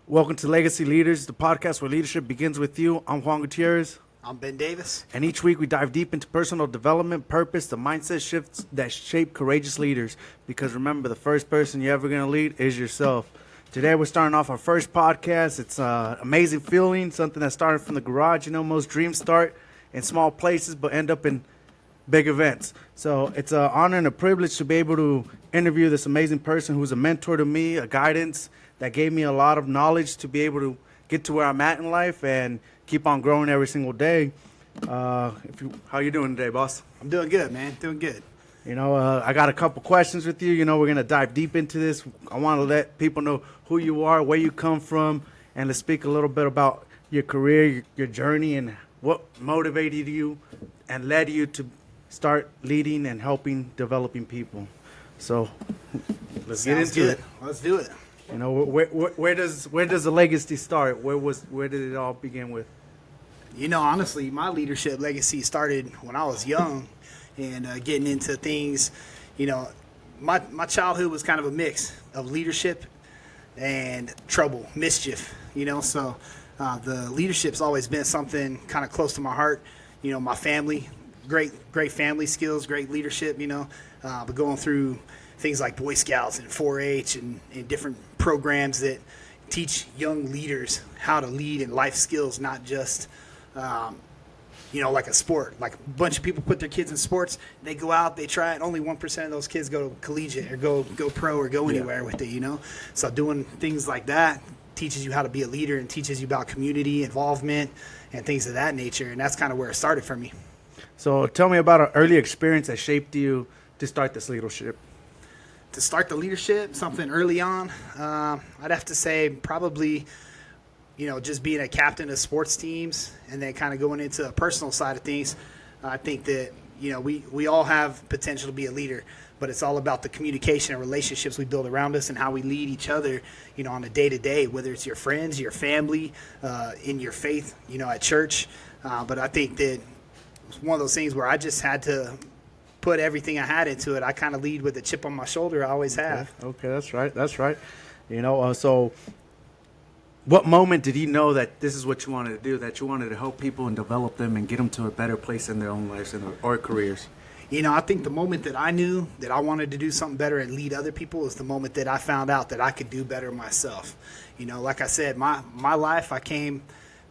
Welcome to Legacy Leaders, the podcast where leadership begins with you. I'm Juan Gutierrez. I'm Ben Davis. And each week we dive deep into personal development, purpose, the mindset shifts that shape courageous leaders. Because remember, the first person you're ever going to lead is yourself. Today we're starting off our first podcast. It's an amazing feeling, something that started from the garage. You know, most dreams start in small places but end up in big events. So it's an honor and a privilege to be able to interview this amazing person who's a mentor to me, a guidance that gave me a lot of knowledge to be able to get to where I'm at in life and keep on growing every single day. How you doing today, boss? I'm doing good, man. Doing good. You know, I got a couple questions with you. You know, we're going to dive deep into this. I want to let people know who you are, where you come from, and to speak a little bit about your career, your journey, and what motivated you and led you to start leading and helping developing people. So let's get into it. Let's do it. You know, where does the legacy start? Where did it all begin with? You know, honestly, my leadership legacy started when I was young and getting into things. You know, my childhood was kind of a mix of leadership and trouble, mischief. You know, so the leadership's always been something kind of close to my heart. You know, my family, great family skills, great leadership. You know, but going through things like Boy Scouts and 4-H and different programs that teach young leaders how to lead in life skills, not just, like a sport. Like a bunch of people put their kids in sports, they go out, they try it, only 1% of those kids go collegiate or go pro or go anywhere with it, you know? So doing things like that teaches you how to be a leader and teaches you about community involvement and things of that nature, and that's kind of where it started for me. So tell me about an early experience that shaped you to start this leadership. To start the leadership, something early on, I'd have to say probably, just being a captain of sports teams and then kind of going into a personal side of things. I think that, we all have potential to be a leader, but it's all about the communication and relationships we build around us and how we lead each other, on a day-to-day, whether it's your friends, your family, in your faith, at church. But I think that it's one of those things where I just had to put everything I had into it. I kind of lead with a chip on my shoulder. I always have. Okay, that's right. So what moment did you know that this is what you wanted to do, that you wanted to help people and develop them and get them to a better place in their own lives or careers? I think the moment that I knew that I wanted to do something better and lead other people is the moment that I found out that I could do better myself. Like I said, my life, I came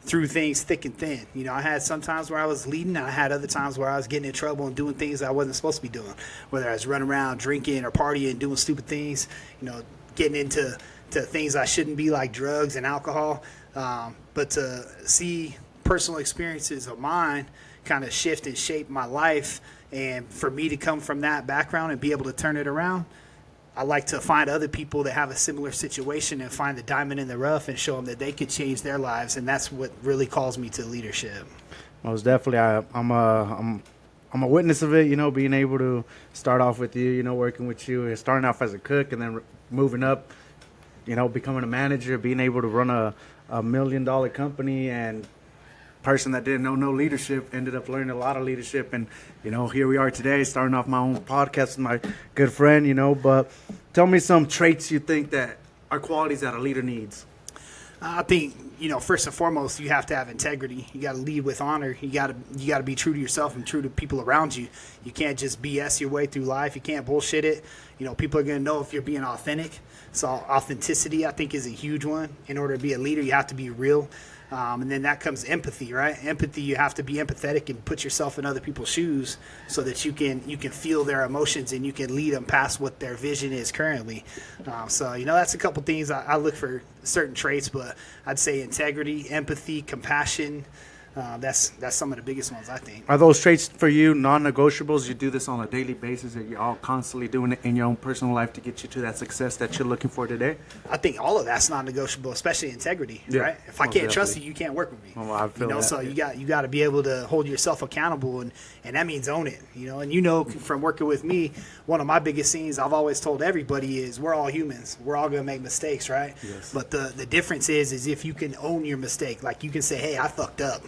through things thick and thin. I had some times where I was leading, and I had other times where I was getting in trouble and doing things I wasn't supposed to be doing, whether I was running around drinking or partying, doing stupid things, getting into things I shouldn't be, like drugs and alcohol. But to see personal experiences of mine kind of shift and shape my life, and for me to come from that background and be able to turn it around, I like to find other people that have a similar situation and find the diamond in the rough and show them that they could change their lives, and that's what really calls me to leadership. Most definitely, I'm a witness of it. Being able to start off with you, working with you, and starting off as a cook, and then moving up, becoming a manager, being able to run a $1 million company, and person that didn't know no leadership ended up learning a lot of leadership, and here we are today starting off my own podcast with my good friend. But tell me some traits you think that are qualities that a leader needs. I think first and foremost, you have to have integrity. You got to lead with honor. You got to be true to yourself and true to people around you. You can't just BS your way through life. You can't bullshit it. People are going to know if you're being authentic. So authenticity, I think, is a huge one. In order to be a leader, you have to be real. And then that comes empathy, right? Empathy, you have to be empathetic and put yourself in other people's shoes so that you can feel their emotions and you can lead them past what their vision is currently. So that's a couple things I look for, certain traits, but I'd say integrity, empathy, compassion. That's some of the biggest ones, I think. Are those traits for you non-negotiables? You do this on a daily basis, and you're all constantly doing it in your own personal life to get you to that success that you're looking for today? I think all of that's non-negotiable, especially integrity, right? If I can't trust you, you can't work with me. Well, I feel that. So you got to be able to hold yourself accountable, and that means own it. And from working with me, one of my biggest things I've always told everybody is we're all humans. We're all going to make mistakes, right? Yes. But the difference is if you can own your mistake, like you can say, hey, I fucked up.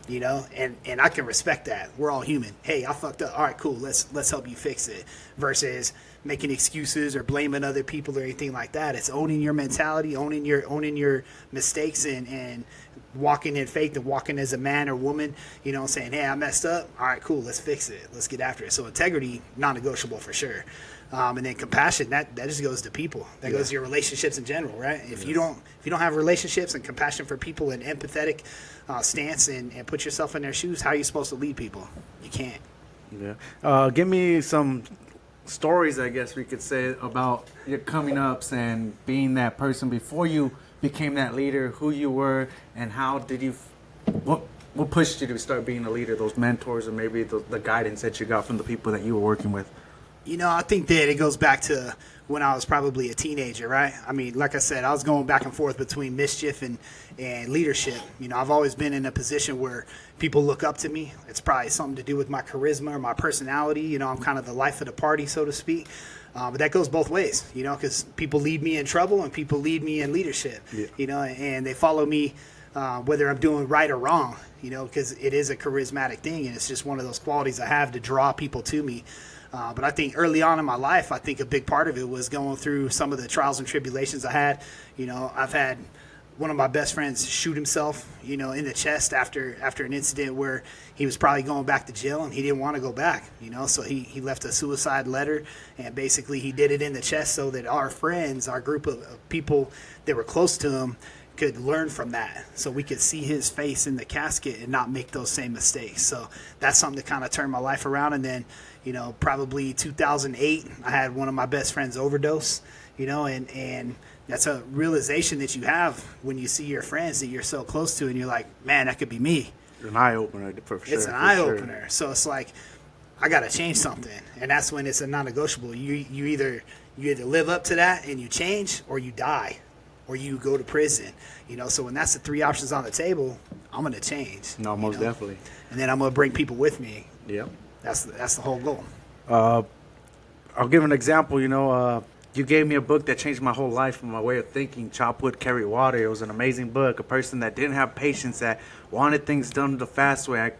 you know, and I can respect that. We're all human. Hey, I fucked up. All right, cool. Let's help you fix it. Versus making excuses or blaming other people or anything like that. It's owning your mentality, owning your mistakes, and walking in faith and walking as a man or woman, you know, saying, hey, I messed up. All right, cool. Let's fix it. Let's get after it. So integrity, non-negotiable for sure. And then compassion, that just goes to people. That goes to your relationships in general, right? If you don't have relationships and compassion for people and empathetic stance and put yourself in their shoes, how are you supposed to lead people? You can't. Yeah. Give me some stories, I guess we could say, about your coming ups and being that person before you became that leader, who you were, and how did you, what pushed you to start being a leader, those mentors, or maybe the guidance that you got from the people that you were working with? You know, I think that it goes back to when I was probably a teenager, right? I mean, like I said, I was going back and forth between mischief and leadership. You know, I've always been in a position where people look up to me. It's probably something to do with my charisma or my personality. You know, I'm kind of the life of the party, so to speak. But that goes both ways, you know, because people lead me in trouble and people lead me in leadership, you know, and they follow me whether I'm doing right or wrong, you know, because it is a charismatic thing. And it's just one of those qualities I have to draw people to me. But I think early on in my life, I think a big part of it was going through some of the trials and tribulations I had. You know, I've had one of my best friends shoot himself, you know, in the chest after an incident where he was probably going back to jail and he didn't want to go back, you know. So he left a suicide letter, and basically he did it in the chest so that our friends, our group of people that were close to him, could learn from that, so we could see his face in the casket and not make those same mistakes. So that's something that kind of turned my life around. And then, you know, probably 2008, I had one of my best friends overdose, you know, and that's a realization that you have when you see your friends that you're so close to, and you're like, man, that could be me. It's an eye opener for sure. It's an eye opener. So it's like, I got to change something, and that's when it's a non-negotiable. You either live up to that and you change, or you die, or you go to prison, you know. So when that's the three options on the table, I'm gonna change. No, most definitely. And then I'm gonna bring people with me. Yep. That's the whole goal. I'll give an example. You know, you gave me a book that changed my whole life and my way of thinking. Chop Wood, Carry Water. It was an amazing book. A person that didn't have patience, that wanted things done the fast way. I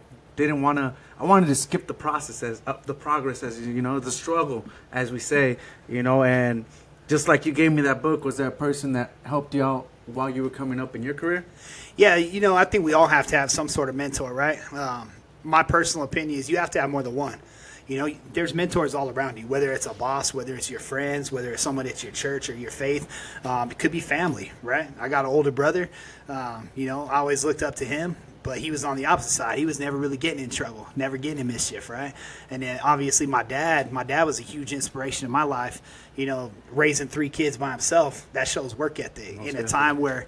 wanted to skip the process, the progress, as you know, the struggle, as we say, you know. And just like you gave me that book, was that a person that helped you out while you were coming up in your career? Yeah, you know, I think we all have to have some sort of mentor, right? My personal opinion is you have to have more than one. You know, there's mentors all around you, whether it's a boss, whether it's your friends, whether it's someone at your church or your faith. It could be family, right? I got an older brother. You know, I always looked up to him, but he was on the opposite side. He was never really getting in trouble, never getting in mischief, right? And then obviously my dad was a huge inspiration in my life. You know, raising 3 kids by himself, that shows work ethic. In a time where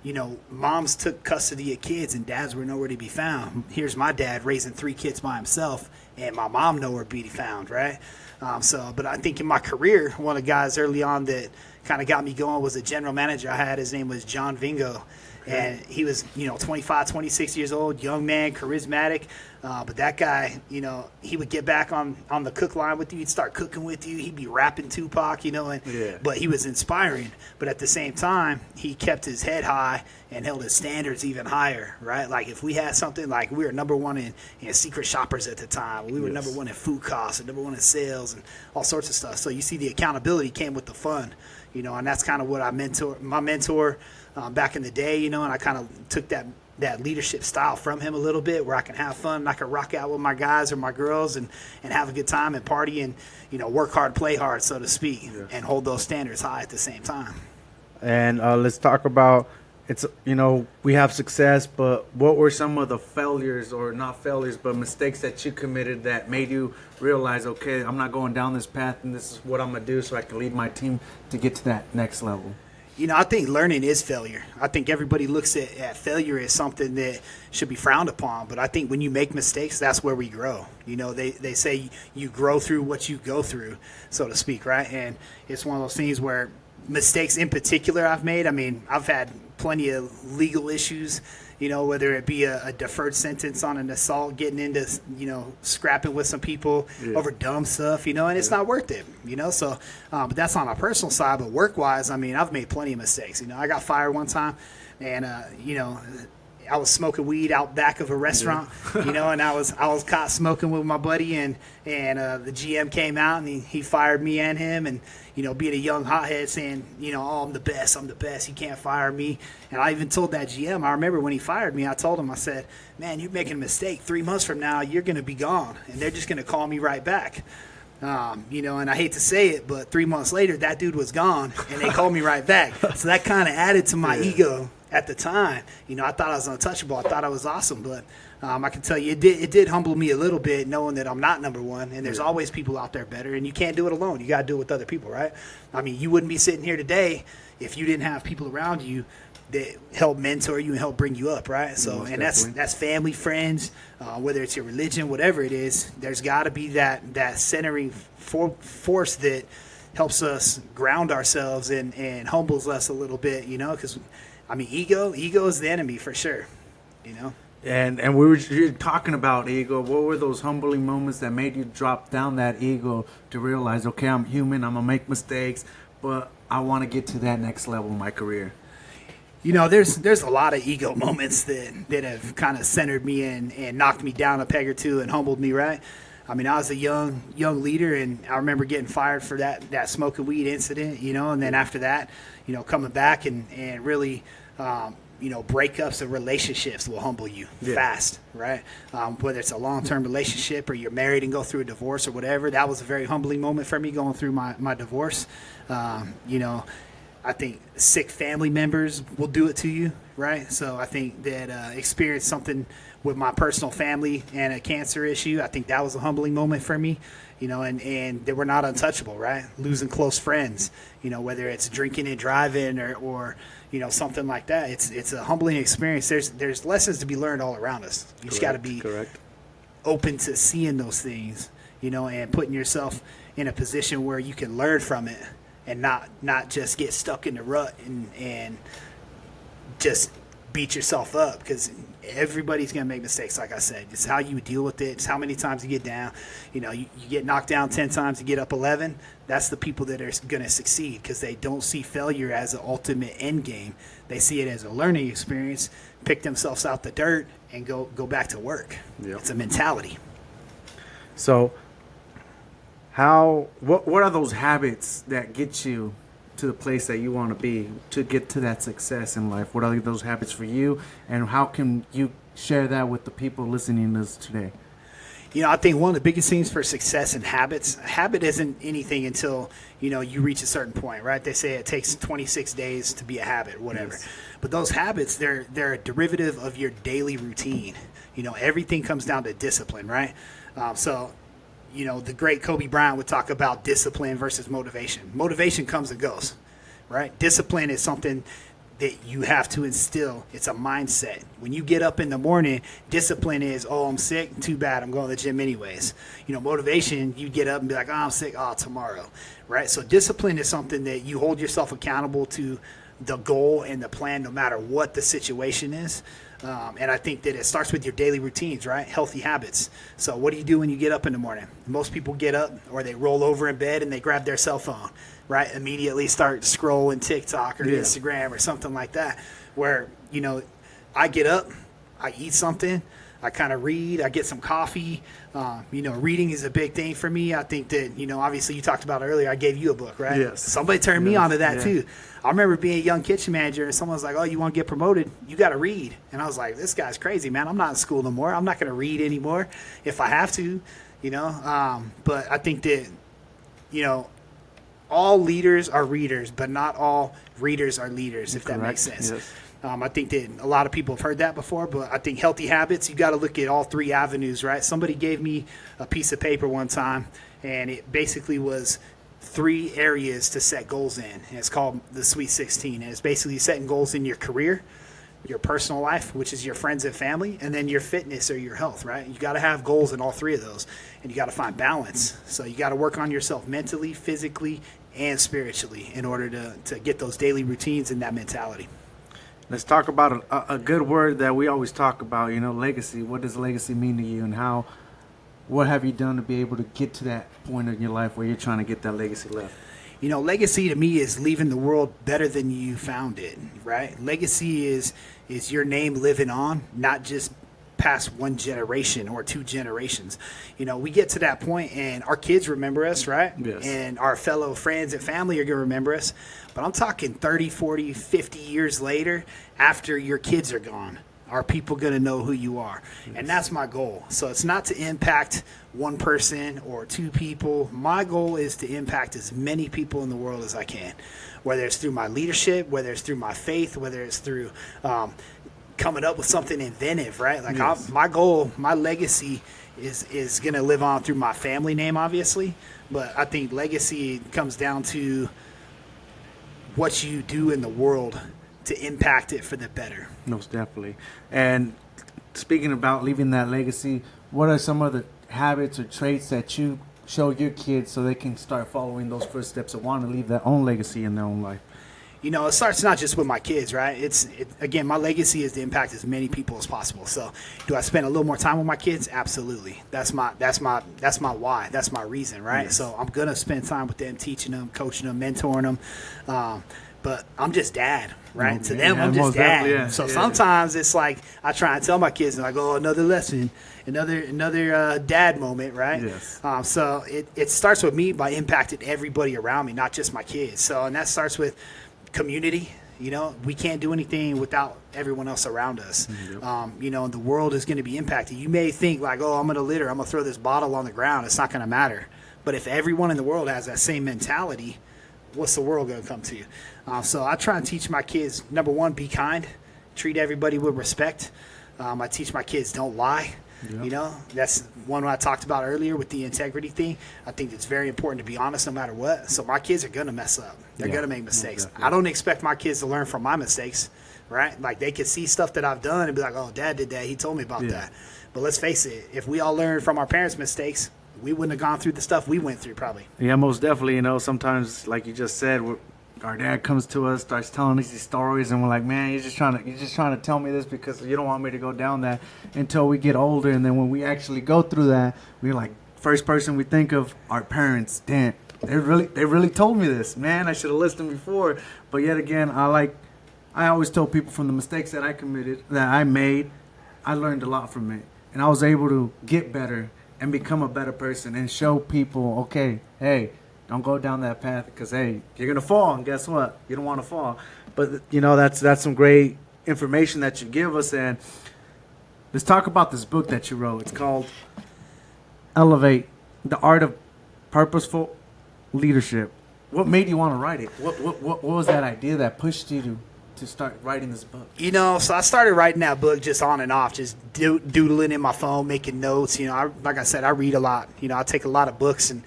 you know, moms took custody of kids and dads were nowhere to be found. Here's my dad raising 3 kids by himself, and my mom nowhere to be found, right? But I think in my career, one of the guys early on that kind of got me going was a general manager I had. His name was John Vingo. And he was, you know, 25, 26 years old, young man, charismatic. But that guy, you know, he would get back on the cook line with you. He'd start cooking with you. He'd be rapping Tupac, you know. But he was inspiring. But at the same time, he kept his head high and held his standards even higher, right? Like if we had something, like we were number one in Secret Shoppers at the time. We were number one in food costs and number one in sales and all sorts of stuff. So you see the accountability came with the fun, you know, and that's kind of what my mentor back in the day, you know, and I kind of took that leadership style from him a little bit, where I can have fun and I can rock out with my guys or my girls and have a good time and party and, you know, work hard, play hard, so to speak, and hold those standards high at the same time. And let's talk about, it's, you know, we have success, but what were some of the failures, or not failures, but mistakes that you committed that made you realize, okay, I'm not going down this path and this is what I'm going to do so I can lead my team to get to that next level? You know, I think learning is failure. I think everybody looks at failure as something that should be frowned upon. But I think when you make mistakes, that's where we grow. You know, they say you grow through what you go through, so to speak, right? And it's one of those things where mistakes in particular I've made. I mean, I've had plenty of legal issues, you know, whether it be a deferred sentence on an assault, getting into, you know, scrapping with some people over dumb stuff, you know, and it's not worth it, you know. So, but that's on a personal side. But work-wise, I mean, I've made plenty of mistakes. You know, I got fired one time, and, you know, I was smoking weed out back of a restaurant, you know, and I was caught smoking with my buddy, and the GM came out and he fired me and him, and you know, being a young hothead saying, you know, oh, I'm the best, you can't fire me. And I even told that GM, I remember when he fired me, I told him, I said, man, you're making a mistake. 3 months from now, you're going to be gone, and they're just going to call me right back. You know, and I hate to say it, but 3 months later, that dude was gone, and they called me right back. So that kind of added to my ego at the time. You know, I thought I was untouchable. I thought I was awesome, but I can tell you, it did humble me a little bit, knowing that I'm not number one, and there's always people out there better, and you can't do it alone. You got to do it with other people, right? I mean, you wouldn't be sitting here today if you didn't have people around you that help mentor you and help bring you up, right? So, and that's family, friends, whether it's your religion, whatever it is. There's got to be that centering force that helps us ground ourselves and humbles us a little bit, you know, because I mean, ego is the enemy for sure, you know. And we were you're talking about ego. What were those humbling moments that made you drop down that ego to realize, okay, I'm human, I'm gonna make mistakes, but I want to get to that next level in my career? You know, there's a lot of ego moments that have kind of centered me and knocked me down a peg or two and humbled me, right? I mean, I was a young leader, and I remember getting fired for that smoking weed incident, you know, and then after that, you know, coming back and really, you know, breakups of relationships will humble you fast, right? Whether it's a long-term relationship or you're married and go through a divorce or whatever, that was a very humbling moment for me going through my divorce. You know, I think sick family members will do it to you, right? So I think that experience something with my personal family and a cancer issue, I think that was a humbling moment for me, you know, and they were not untouchable, right? Losing close friends, you know, whether it's drinking and driving or you know, something like that. It's a humbling experience. There's lessons to be learned all around us. You just got to be open to seeing those things, you know, and putting yourself in a position where you can learn from it and not just get stuck in the rut and just beat yourself up, because everybody's going to make mistakes. Like I said, it's how you deal with it. It's how many times you get down. You know, you get knocked down 10 times, you get up 11. That's the people that are going to succeed, because they don't see failure as an ultimate end game. They see it as a learning experience, pick themselves out the dirt, and go back to work. Yep. It's a mentality. So what are those habits that get you to the place that you want to be, to get to that success in life? What are those habits for you, and how can you share that with the people listening to us today? You know, I think one of the biggest things for success in habits, a habit isn't anything until, you know, you reach a certain point, right? They say it takes 26 days to be a habit, whatever. Yes. But those habits, they're a derivative of your daily routine. You know, everything comes down to discipline, right? So, you know, the great Kobe Bryant would talk about discipline versus motivation. Motivation comes and goes, right? Discipline is something that you have to instill. It's a mindset. When you get up in the morning, discipline is, oh, I'm sick, too bad, I'm going to the gym anyways. You know, motivation, you get up and be like, oh, I'm sick, oh, tomorrow, right? So discipline is something that you hold yourself accountable to the goal and the plan no matter what the situation is. And I think that it starts with your daily routines, right? Healthy habits. So what do you do when you get up in the morning? Most people get up or they roll over in bed and they grab their cell phone, right? Immediately start scrolling TikTok or Instagram or something like that. Where, you know, I get up, I eat something, I kind of read, I get some coffee. You know, reading is a big thing for me. I think that, you know, obviously you talked about earlier, I gave you a book, right? Yes. Somebody turned me onto that too. I remember being a young kitchen manager and someone was like, oh, you want to get promoted? You got to read. And I was like, this guy's crazy, man. I'm not in school no more. I'm not going to read anymore if I have to, you know. But I think that, you know, all leaders are readers, but not all readers are leaders, if that makes sense. Yes. I think that a lot of people have heard that before, but I think healthy habits, you got to look at all three avenues, right? Somebody gave me a piece of paper one time, and it basically was 3 areas to set goals in. And it's called the Sweet 16. And it's basically setting goals in your career, your personal life, which is your friends and family, and then your fitness or your health, right? You got to have goals in all 3 of those, and you got to find balance. So you got to work on yourself mentally, physically, and spiritually in order to get those daily routines and that mentality. Let's talk about a good word that we always talk about, you know, legacy. What does legacy mean to you, and what have you done to be able to get to that point in your life where you're trying to get that legacy left? legacy to me is leaving the world better than you found it, right? Legacy is your name living on, not just past one generation or two generations. We get to that point and our kids remember us, right? Yes. And our fellow friends and family are going to remember us. But I'm talking 30, 40, 50 years later, after your kids are gone, are people going to know who you are? Yes. And that's my goal. So it's not to impact one person or two people. My goal is to impact as many people in the world as I can, whether it's through my leadership, whether it's through my faith, whether it's through coming up with something inventive, right? Like yes. my goal, my legacy is going to live on through my family name, obviously. But I think legacy comes down to what you do in the world to impact it for the better. Most definitely. And speaking about leaving that legacy, what are some of the habits or traits that you show your kids so they can start following those footsteps and want to leave their own legacy in their own life? It starts not just with my kids, right? Again, my legacy is to impact as many people as possible. So, do I spend a little more time with my kids? Absolutely. That's my why. That's my reason, right? Yes. So I'm gonna spend time with them, teaching them, coaching them, mentoring them. But I'm just dad, right? To them, I'm just dad. Yeah. So sometimes it's like I try and tell my kids, and I go, another lesson, another dad moment, right? Yes. So it starts with me by impacting everybody around me, not just my kids. So, and that starts with community. We can't do anything without everyone else around us. Yep. The world is going to be impacted. You may think like, I'm going to litter, I'm going to throw this bottle on the ground. It's not going to matter. But if everyone in the world has that same mentality, what's the world going to come to you? So I try and teach my kids, number one, be kind, treat everybody with respect. I teach my kids don't lie. Yep. That's one I talked about earlier with the integrity thing. I think it's very important to be honest no matter what. So my kids are going to mess up. They're going to make mistakes. I don't expect my kids to learn from my mistakes, right? Like they can see stuff that I've done and be like, oh, Dad did that. He told me about that. But let's face it, if we all learned from our parents' mistakes, we wouldn't have gone through the stuff we went through probably. Yeah, most definitely. Sometimes, like you just said, our dad comes to us, starts telling us these stories, and we're like, man, you're just trying to tell me this because you don't want me to go down that. Until we get older, and then when we actually go through that, we're like, first person we think of, our parents. Damn, they really told me this, man. I should have listened before. But yet again, I always tell people from the mistakes that I committed, that I made, I learned a lot from it, and I was able to get better and become a better person and show people, okay, hey, don't go down that path because, hey, you're going to fall. And guess what? You don't want to fall. But, that's some great information that you give us. And let's talk about this book that you wrote. It's called Elevate, The Art of Purposeful Leadership. What made you want to write it? What was that idea that pushed you to start writing this book? So I started writing that book just on and off, just doodling in my phone, making notes. Like I said, I read a lot. I take a lot of books and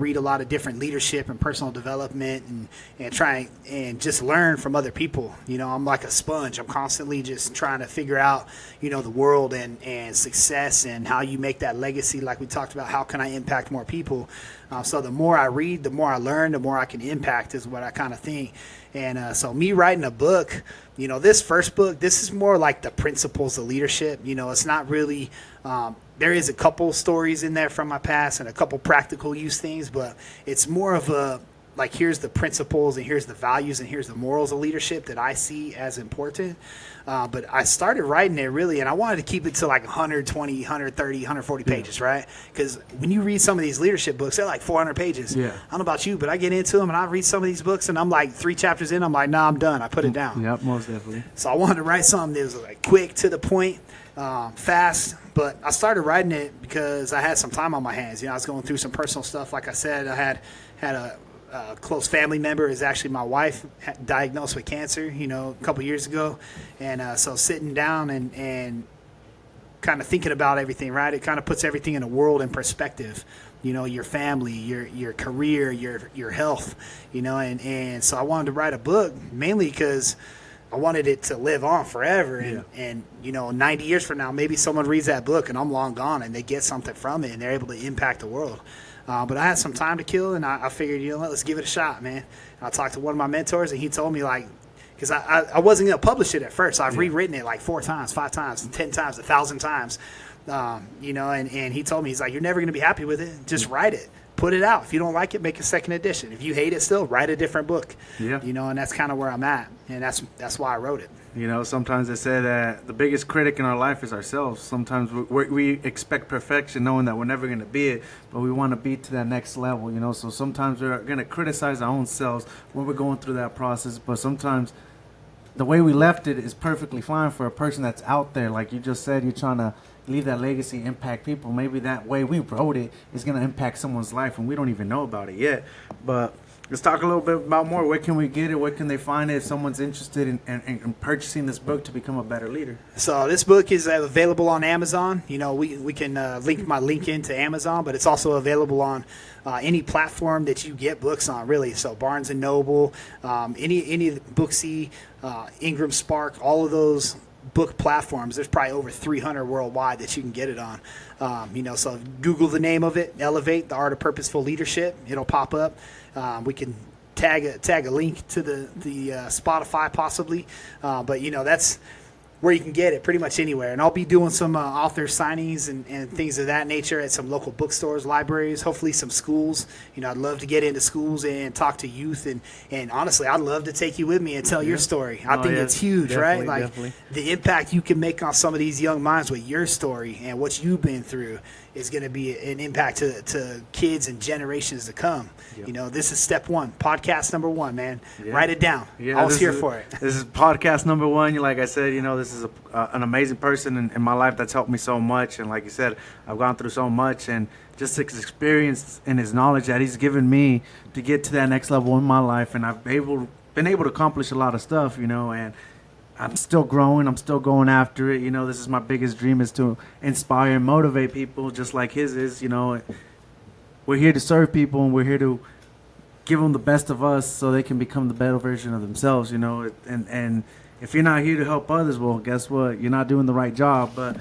read a lot of different leadership and personal development and try and just learn from other people. I'm like a sponge. I'm constantly just trying to figure out, the world and success and how you make that legacy. Like we talked about, how can I impact more people? So the more I read, the more I learn, the more I can impact is what I kind of think. And so me writing a book, this first book, this is more like the principles of leadership. It's not really there is a couple stories in there from my past and a couple practical use things, but it's more of a, like, here's the principles and here's the values and here's the morals of leadership that I see as important. But I started writing it really, and I wanted to keep it to like 120, 130, 140 pages, right? Because when you read some of these leadership books, they're like 400 pages. Yeah. I don't know about you, but I get into them and I read some of these books and I'm like 3 chapters in, I'm like, nah, I'm done. I put it down. Yep, most definitely. So I wanted to write something that was like quick, to the point, fast. But I started writing it because I had some time on my hands. I was going through some personal stuff. Like I said, I had a close family member is actually my wife, diagnosed with cancer, a couple years ago. And so sitting down and kind of thinking about everything, right? It kind of puts everything in a world in perspective. Your family, your career, your health, and so I wanted to write a book mainly because I wanted it to live on forever. And 90 years from now, maybe someone reads that book and I'm long gone and they get something from it and they're able to impact the world. But I had some time to kill and I figured, let's give it a shot, man. And I talked to one of my mentors and he told me, like, because I wasn't going to publish it at first. I've rewritten it like 4 times, 5 times, 10 times, 1,000 times. And he told me, he's like, you're never going to be happy with it. Just write it. put it out. If you don't like it, make a second edition. If you hate it still, write a different book. Yeah. You know, and that's kind of where I'm at. And that's why I wrote it. You know, sometimes they say that the biggest critic in our life is ourselves. Sometimes we expect perfection, knowing that we're never going to be it, but we want to be to that next level, you know. So sometimes we're going to criticize our own selves when we're going through that process, but sometimes the way we left it is perfectly fine for a person that's out there. Like you just said, you're trying to leave that legacy, impact people. Maybe that way we wrote it is going to impact someone's life, and we don't even know about it yet. But let's talk a little bit about more. Where can we get it? Where can they find it if someone's interested in purchasing this book to become a better leader? So this book is available on Amazon. You know, we can link my link into Amazon, but it's also available on any platform that you get books on, really. So Barnes & Noble, any Booksy, Ingram Spark, all of those book platforms. There's probably over 300 worldwide that you can get it on. You know, so Google the name of it, Elevate, The Art of Purposeful Leadership. It'll pop up. We can tag a link to the Spotify possibly, but you know, that's where you can get it pretty much anywhere. And I'll be doing some author signings and things of that nature at some local bookstores, libraries, hopefully some schools. You know, I'd love to get into schools and talk to youth, and honestly, I'd love to take you with me and tell your story. I think it's huge, right? Like definitely. The impact you can make on some of these young minds with your story and what you've been through is going to be an impact to kids and generations to come. Yep. You know, this is step one, podcast number one, man. Yeah. Write it down. Yeah, I was here is- for it. This is podcast number one. Like I said, you know, this is an amazing person in my life that's helped me so much. And like you said, I've gone through so much, and just his experience and his knowledge that he's given me to get to that next level in my life. And I've been able to accomplish a lot of stuff, you know, and I'm still growing. I'm still going after it. You know, this is my biggest dream, is to inspire and motivate people just like his is. You know, we're here to serve people, and we're here to give them the best of us so they can become the better version of themselves, you know. And if you're not here to help others, well, guess what? You're not doing the right job. But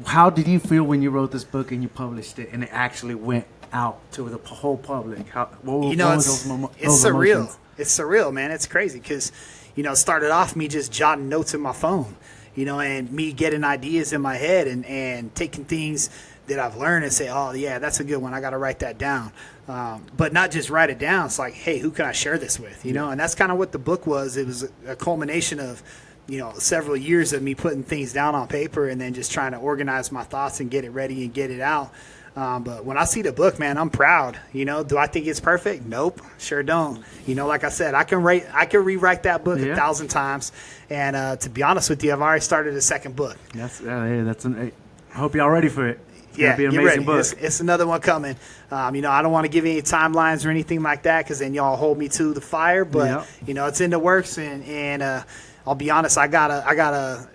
how did you feel when you wrote this book and you published it and it actually went out to the whole public? You know, it's surreal. Emotions? It's surreal, man. It's crazy because, you know, it started off me just jotting notes in my phone, you know, and me getting ideas in my head and taking things that I've learned and say, oh, yeah, that's a good one. I got to write that down. But not just write it down. It's like, hey, who can I share this with? You know, and that's kind of what the book was. It was a culmination of, you know, several years of me putting things down on paper and then just trying to organize my thoughts and get it ready and get it out. But when I see the book, man, I'm proud. You know, do I think it's perfect? Nope, sure don't. You know, like I said, I can rewrite that book 1,000 times. And to be honest with you, I've already started a second book. I hope y'all ready for it. It's Yeah, gonna be an get amazing ready. book. It's another one coming. You know, I don't want to give any timelines or anything like that because then y'all hold me to the fire. But Yep. you know, it's in the works, and I'll be honest, I got a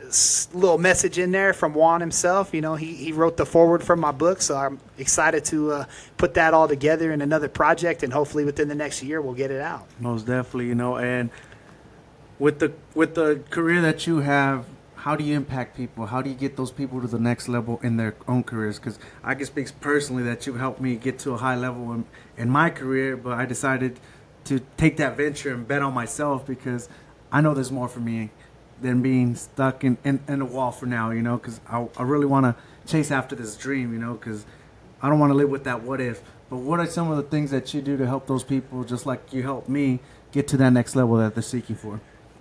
little message in there from Juan himself. You know, he wrote the foreword for my book, so I'm excited to put that all together in another project, and hopefully within the next year we'll get it out. Most definitely, you know, and with the career that you have, how do you impact people? How do you get those people to the next level in their own careers? Because I can speak personally that you've helped me get to a high level in my career, but I decided to take that venture and bet on myself because I know there's more for me than being stuck in a wall for now, you know, because I really want to chase after this dream, you know, because I don't want to live with that what if. But what are some of the things that you do to help those people, just like you helped me, get to that next level that they're seeking for?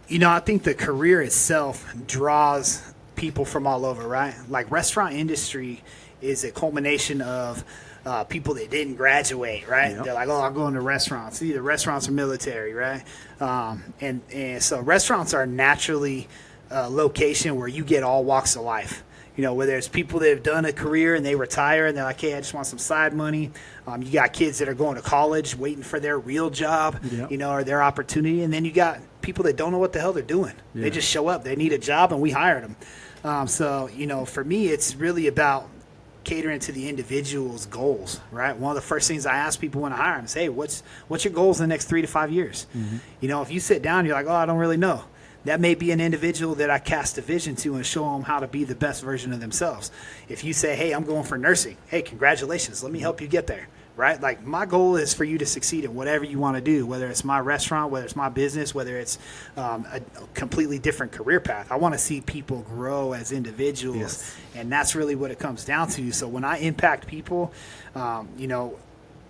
You know, I think the career itself draws people from all over, right? Like restaurant industry is a culmination of people that didn't graduate, right? Yep. They're like, oh, I'll go into restaurants. Either restaurants or military, right? And so restaurants are naturally a location where you get all walks of life. You know, where there's people that have done a career and they retire and they're like, hey, I just want some side money. You got kids that are going to college waiting for their real job, Yep. you know, or their opportunity. And then you got people that don't know what the hell they're doing. Yeah. They just show up. They need a job and we hired them. So, you know, for me, it's really about catering to the individual's goals, right? One of the first things I ask people when I hire them is, hey, what's your goals in the next 3 to 5 years? Mm-hmm. You know, if you sit down, you're like, oh, I don't really know. That may be an individual that I cast a vision to and show them how to be the best version of themselves. If you say, hey, I'm going for nursing, hey, congratulations, let me help you get there, right? Like my goal is for you to succeed in whatever you want to do, whether it's my restaurant, whether it's my business, whether it's a completely different career path. I want to see people grow as individuals, Yes. and that's really what it comes down to. So when I impact people, you know,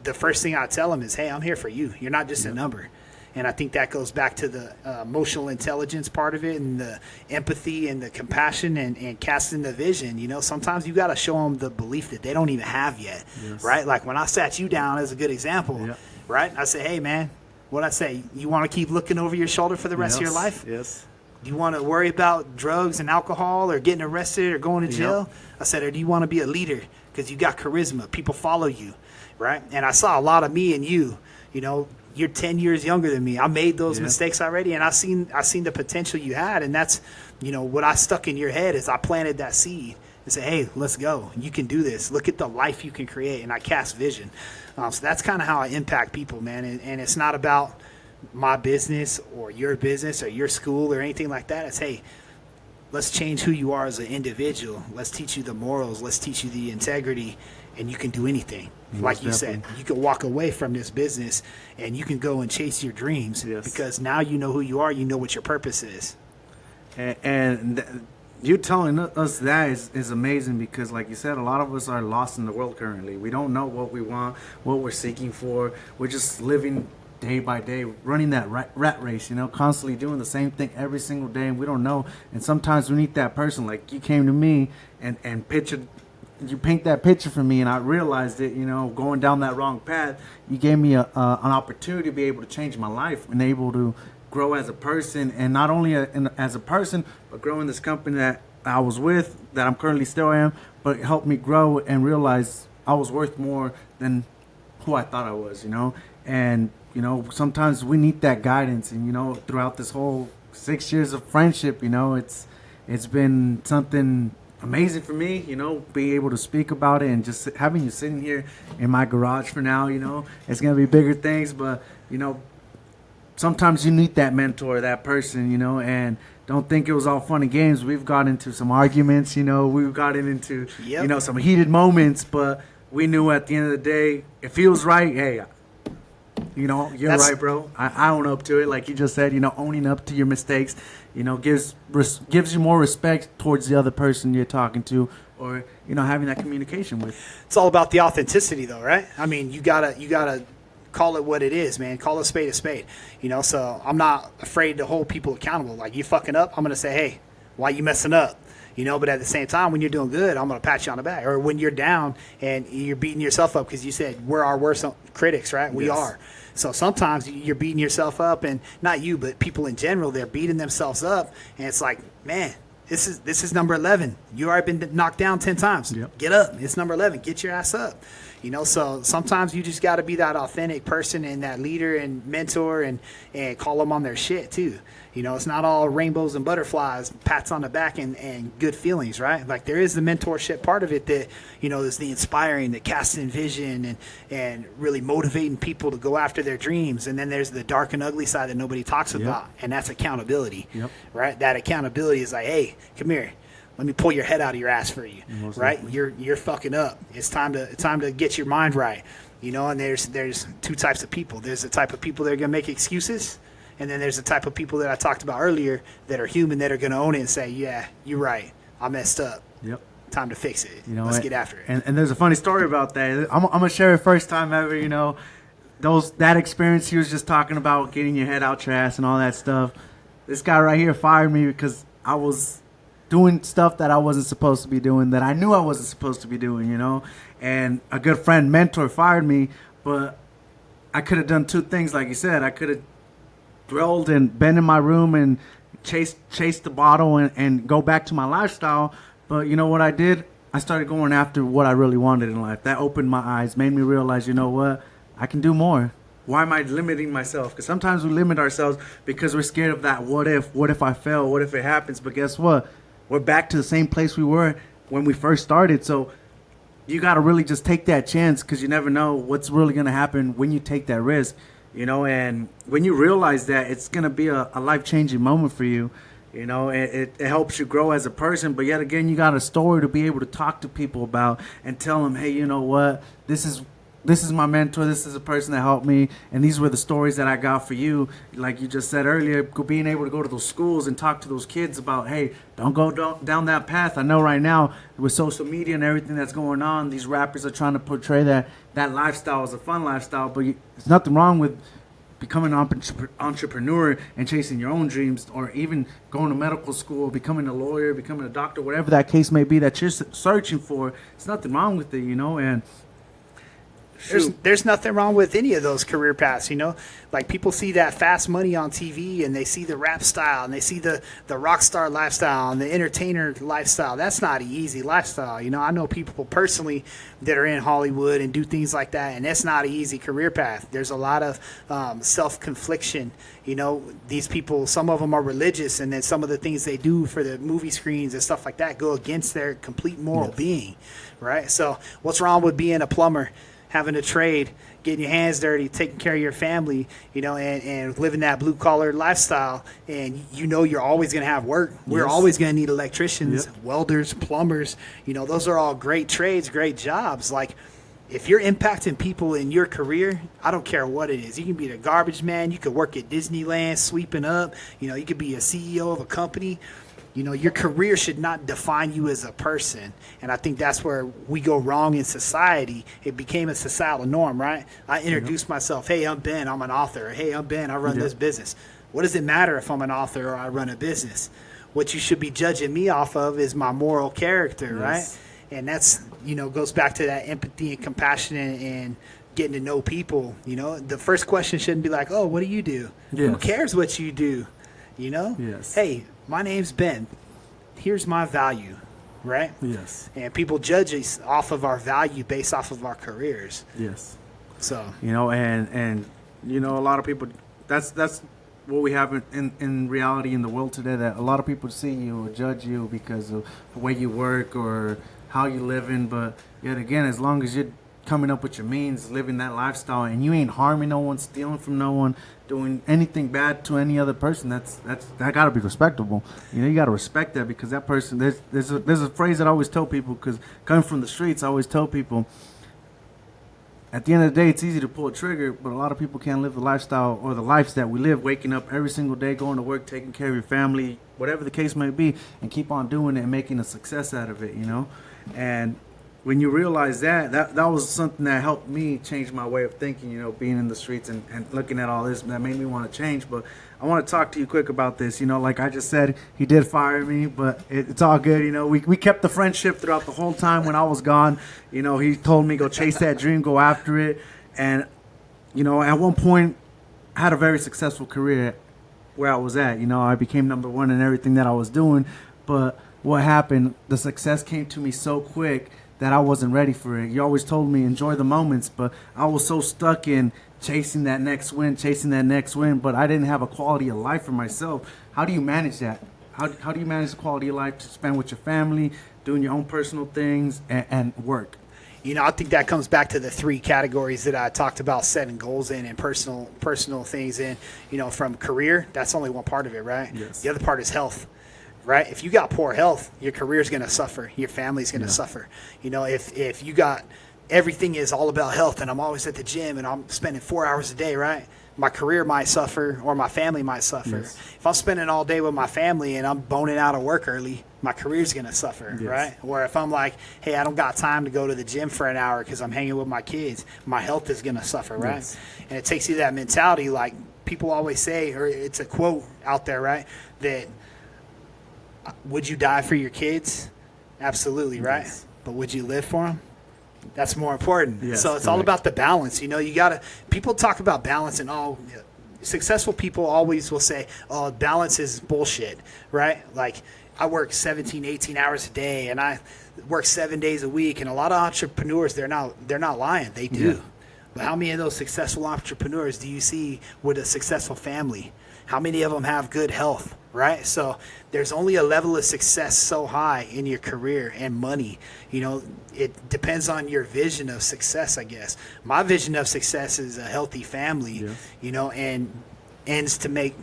the first thing I tell them is, hey, I'm here for you. You're not just a number. And I think that goes back to the emotional intelligence part of it, and the empathy and the compassion, and casting the vision. You know, sometimes you got to show them the belief that they don't even have yet, right? Like when I sat you down as a good example, right? I say, hey, man, what I say, you want to keep looking over your shoulder for the rest of your life? Yes. Do you want to worry about drugs and alcohol or getting arrested or going to jail? I said, or do you want to be a leader because you got charisma? People follow you, right? And I saw a lot of me and you, you know, you're 10 years younger than me. I made those mistakes already, and I seen the potential you had, and that's, you know, what I stuck in your head is I planted that seed and said, hey, let's go. You can do this. Look at the life you can create, and I cast vision. So that's kind of how I impact people, man, and it's not about my business or your business or your school or anything like that. It's, hey, let's change who you are as an individual. Let's teach you the morals. Let's teach you the integrity, and you can do anything. Like you said, you can walk away from this business and you can go and chase your dreams because now you know who you are. You know what your purpose is. And you telling us that is amazing because, like you said, a lot of us are lost in the world currently. We don't know what we want, what we're seeking for. We're just living day by day, running that rat race, you know, constantly doing the same thing every single day, and we don't know. And sometimes we need that person, like you came to me and pictured. You paint that picture for me, and I realized it. You know, going down that wrong path, you gave me an opportunity to be able to change my life and able to grow as a person, and not only as a person, but grow in this company that I was with, that I'm currently still am, but it helped me grow and realize I was worth more than who I thought I was. You know, and you know, sometimes we need that guidance, and you know, throughout this whole 6 years of friendship, you know, it's been something amazing for me, you know, being able to speak about it and just having you sitting here in my garage for now, you know, it's going to be bigger things, but, you know, sometimes you need that mentor, that person, you know, and don't think it was all fun and games. We've got into some arguments, you know, we've gotten into, you know, some heated moments, but we knew at the end of the day, if he was right, hey, you know, you're right, bro. I own up to it. Like you just said, you know, owning up to your mistakes, you know, gives you more respect towards the other person you're talking to, or, you know, having that communication with. It's all about the authenticity, though, right? I mean, you gotta call it what it is, man. Call a spade a spade. You know, so I'm not afraid to hold people accountable. Like, you fucking up, I'm gonna say, hey, why you messing up? You know, but at the same time, when you're doing good, I'm going to pat you on the back. Or when you're down and you're beating yourself up because you said we're our worst critics, right? We are. So sometimes you're beating yourself up, and not you, but people in general, they're beating themselves up. And it's like, man, this is number 11. You already been knocked down 10 times. Get up. It's number 11. Get your ass up. You know, so sometimes you just got to be that authentic person and that leader and mentor and call them on their shit too. You know, it's not all rainbows and butterflies, pats on the back and good feelings, right? Like, there is the mentorship part of it that, you know, is the inspiring, the casting vision and really motivating people to go after their dreams. And then there's the dark and ugly side that nobody talks about, and that's accountability, right? That accountability is like, hey, come here. Let me pull your head out of your ass for you, right? You're fucking up. It's time to get your mind right, you know. And there's two types of people. There's the type of people that are gonna make excuses, and then there's the type of people that I talked about earlier that are human, that are gonna own it and say, yeah, you're right. I messed up. Time to fix it. You know, let's get after it. And there's a funny story about that. I'm gonna share it first time ever. You know, that experience he was just talking about, getting your head out your ass and all that stuff. This guy right here fired me because I was doing stuff that I wasn't supposed to be doing, that I knew I wasn't supposed to be doing, you know. And a good friend, mentor, fired me, but I could have done two things, like you said. I could have drilled and been in my room and chased the bottle and go back to my lifestyle. But you know what I did? I started going after what I really wanted in life. That opened my eyes, made me realize, you know what? I can do more. Why am I limiting myself? Because sometimes we limit ourselves because we're scared of that what if I fail, what if it happens? But guess what? We're back to the same place we were when we first started. So you got to really just take that chance, because you never know what's really going to happen when you take that risk, you know. And when you realize that, it's going to be a life-changing moment for you, you know. It helps you grow as a person. But yet again, you got a story to be able to talk to people about and tell them, hey, you know what? This is this is my mentor, this is a person that helped me, and these were the stories that I got for you. Like you just said earlier, being able to go to those schools and talk to those kids about, hey, don't go down that path. I know right now with social media and everything that's going on, these rappers are trying to portray that lifestyle as a fun lifestyle, but there's nothing wrong with becoming an entrepreneur and chasing your own dreams, or even going to medical school, becoming a lawyer, becoming a doctor, whatever that case may be that you're searching for. There's nothing wrong with it, you know. And there's nothing wrong with any of those career paths, you know. Like, people see that fast money on TV, and they see the rap style, and they see the rock star lifestyle and the entertainer lifestyle. That's not an easy lifestyle, you know. I know people personally that are in Hollywood and do things like that, and that's not an easy career path. There's a lot of self-confliction, you know. These people, some of them are religious, and then some of the things they do for the movie screens and stuff like that go against their complete moral being, right? So what's wrong with being a plumber, having a trade, getting your hands dirty, taking care of your family, you know, and living that blue-collar lifestyle, and you know you're always going to have work. We're always going to need electricians, welders, plumbers. You know, those are all great trades, great jobs. Like, if you're impacting people in your career, I don't care what it is. You can be the garbage man. You could work at Disneyland sweeping up. You know, you could be a CEO of a company. You know, your career should not define you as a person. And I think that's where we go wrong in society. It became a societal norm, right? I introduce myself. Hey, I'm Ben. I'm an author. Hey, I'm Ben. I run this business. What does it matter if I'm an author or I run a business? What you should be judging me off of is my moral character, right? And that's, you know, goes back to that empathy and compassion and getting to know people. You know, the first question shouldn't be like, oh, what do you do? Who cares what you do? You know? Hey, my name's Ben. Here's my value, right? And people judge us off of our value based off of our careers. So, you know, and you know, a lot of people, that's what we have in reality in the world today, that a lot of people see you or judge you because of the way you work or how you living. But yet again, as long as you're coming up with your means, living that lifestyle, and you ain't harming no one, stealing from no one, doing anything bad to any other person, that gotta be respectable. You know, you gotta respect that, because that person, there's a phrase that I always tell people, because coming from the streets, I always tell people, at the end of the day, it's easy to pull a trigger, but a lot of people can't live the lifestyle or the lives that we live, waking up every single day, going to work, taking care of your family, whatever the case may be, and keep on doing it and making a success out of it, you know. And when you realize that was something that helped me change my way of thinking, you know, being in the streets and looking at all this, that made me want to change. But I want to talk to you quick about this. You know, like I just said, he did fire me, but it's all good. You know, we kept the friendship throughout the whole time when I was gone. You know, he told me, go chase that dream, go after it. And, you know, at one point, I had a very successful career where I was at. You know, I became number one in everything that I was doing. But what happened, the success came to me so quick that I wasn't ready for it. You always told me enjoy the moments, but I was so stuck in chasing that next win, but I didn't have a quality of life for myself. How do you manage that? How do you manage the quality of life to spend with your family, doing your own personal things, and work? You know, I think that comes back to the three categories that I talked about setting goals in and personal things in. You know, from career, that's only one part of it, right? The other part is health. Right? If you got poor health, your career is going to suffer. Your family's going to suffer. You know, if you got everything is all about health and I'm always at the gym and I'm spending 4 hours a day, right? My career might suffer or my family might suffer. If I'm spending all day with my family and I'm boning out of work early, my career's going to suffer, right? Or if I'm like, hey, I don't got time to go to the gym for an hour because I'm hanging with my kids, my health is going to suffer, right? And it takes you that mentality, like people always say, or it's a quote out there, right? That would you die for your kids? Absolutely, right? But would you live for them? That's more important. So it's all about the balance. You know, you got to – people talk about balance and all – successful people always will say, oh, balance is bullshit, right? Like I work 17, 18 hours a day and I work 7 days a week. And a lot of entrepreneurs, they're not lying. They do. But how many of those successful entrepreneurs do you see with a successful family? How many of them have good health? Right? So there's only a level of success so high in your career and money. You know, it depends on your vision of success, I guess. My vision of success is a healthy family, you know, and ends to make